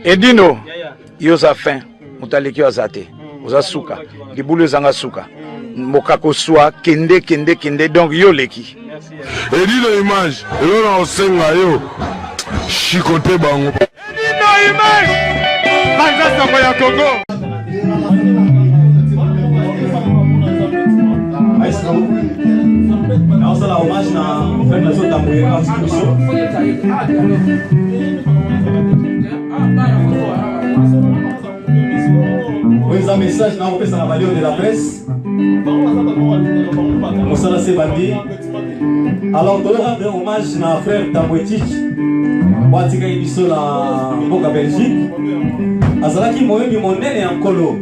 Edino, yoza fin, mutaleki azate, oza suka, libulu zanga suka, mokako swa, kende, donc yo leki. Edino image, yo na osenga yo, chikote bango. Edino image, banza soko ya Congo. On se la hommage na frère Nazo Tamboué Artificial. Oui, un message na opesa na valeur de la presse. Moussala Sebandi. Alors, on rendre hommage na frère Tamboué Tich. Watika Ibiso na Mboka Belgique. Azalaki moyebi monene en colo.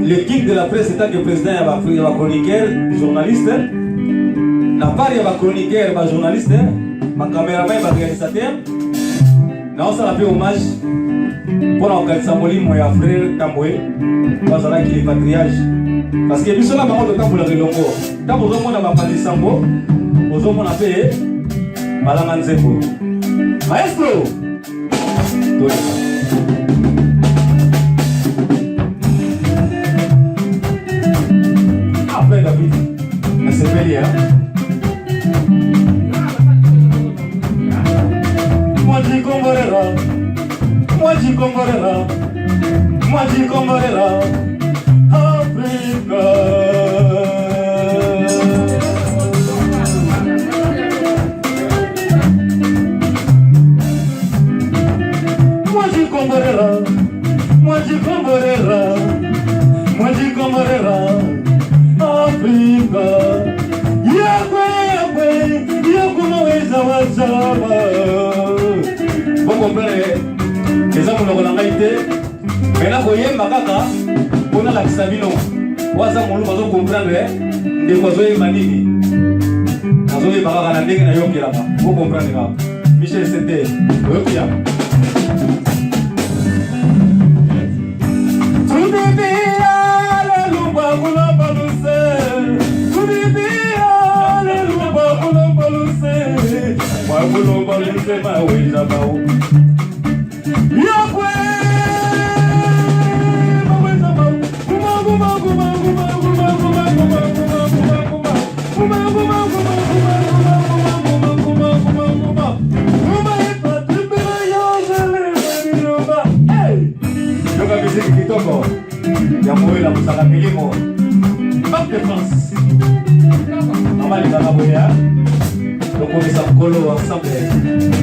Le guide de la presse étant que président y a chroniqueur, journaliste, la part y a chroniqueur, journaliste, ma caméraman et réalisateur. Nous ça fait hommage pour l'organisation de mon frère Tamboué, parce qu'il est patriage. Parce que nous sommes là pour le temps pour le relongo. Quand vous avez un papa de Sambo, vous avez un paix, Malamanzebo. Maestro! Après David, c'est Bélier. Moi j'y comparera, Africa. Moi j'y comparera. Africa, Yakuweza wazaba. Vous comprenez? Les hommes n'ont pas été. Mais là, vous voyez, Makaka, on a la Xabino. Waza Moulou, vous comprenez? Des oiseaux manini. Vous avez Makaka, la dégaine à Yoki là-bas. Vous comprenez? Michel Sente, Yoki là.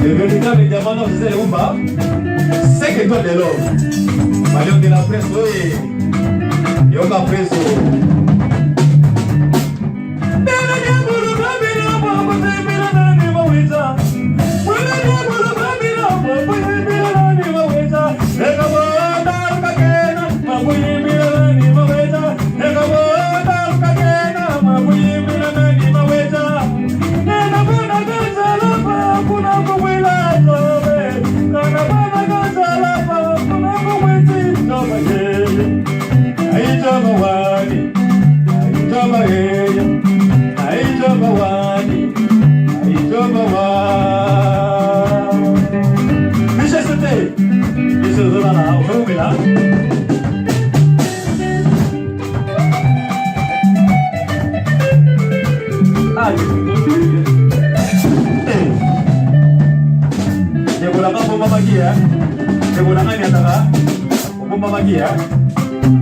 Le véritable diamant, c'est que toi de l'homme. Malheur de la presse, oui. Yoga presse.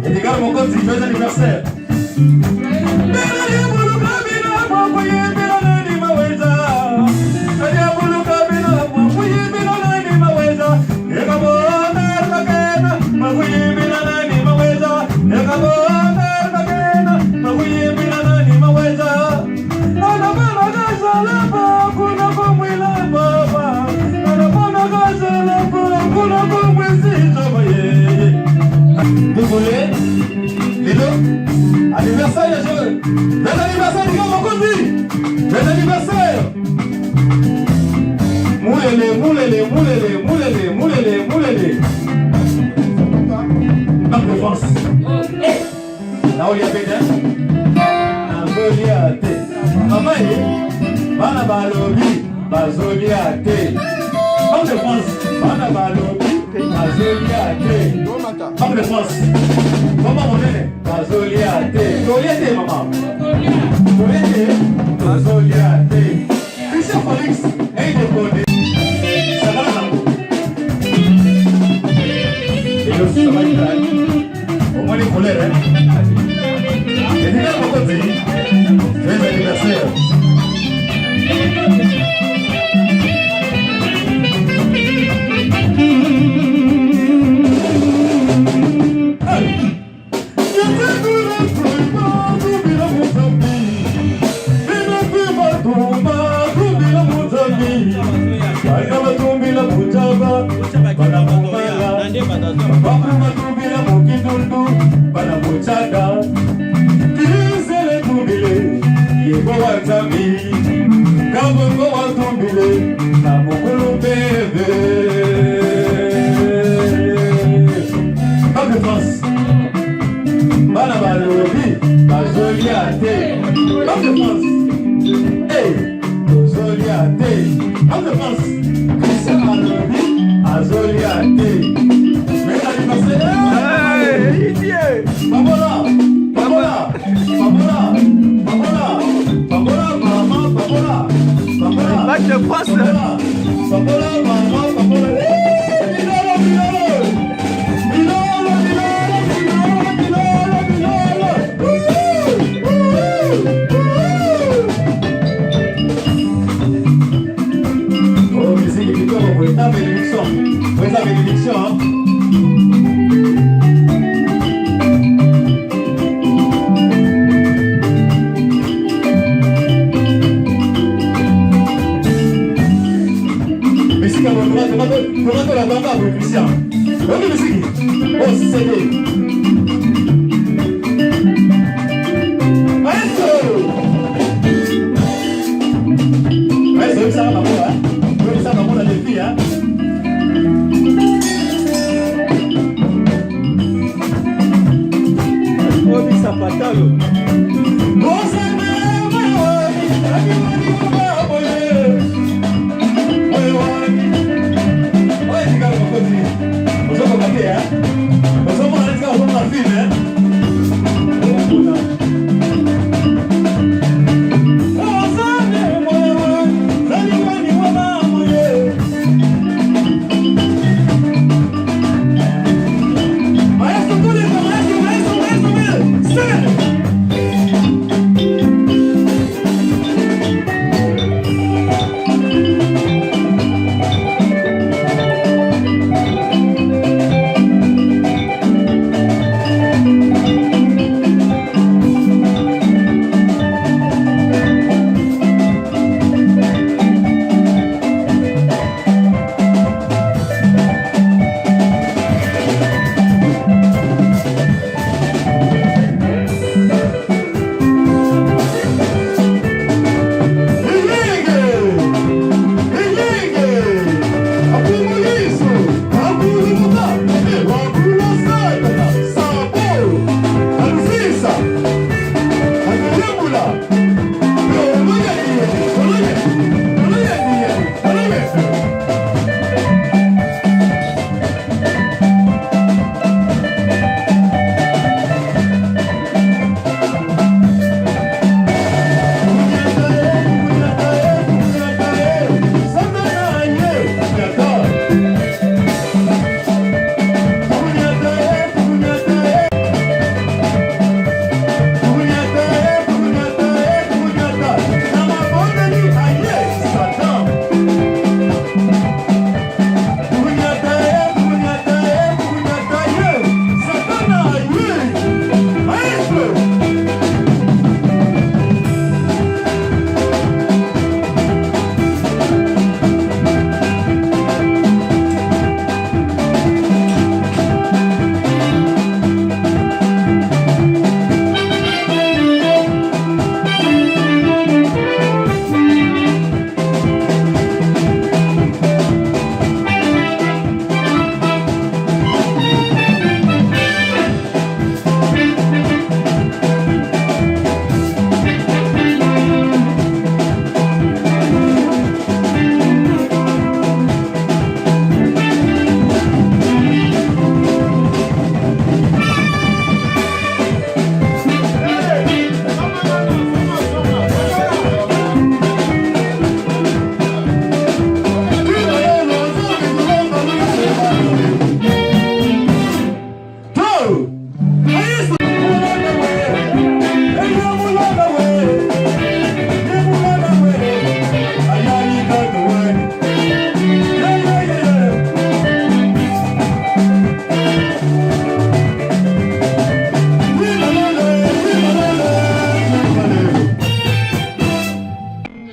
Et des gars, mon compte, c'est joyeux anniversaire. Vous voulez anniversaire, les anniversaires, les gars, mon conduit. Les anniversaires. Moulez-les. Dans le France. Là où il y a Bénin. Maman, Bana Balobi, Bazoliate. Dans le France. Bana Homme de France. Maman, mon nene. Bazoliate. Goliath, maman. Goliath. Bazoliate. Christian Felix. Hey, de Condé. Ça va là. Et aussi, ça va être là. Au moins les colères, hein. Et déjà, mon côté. Joyeux anniversaire.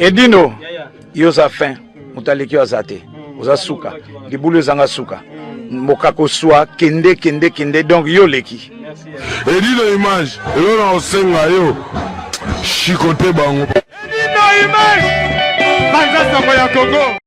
Edino, yo za fin, mutaliki aza te. Oza suka, libulu ezanga suka. Mokako swa kende donc yo leki. Edino image, eloko na osenga yo. Chikote bango. Edino image. Banza Songo ya Congo.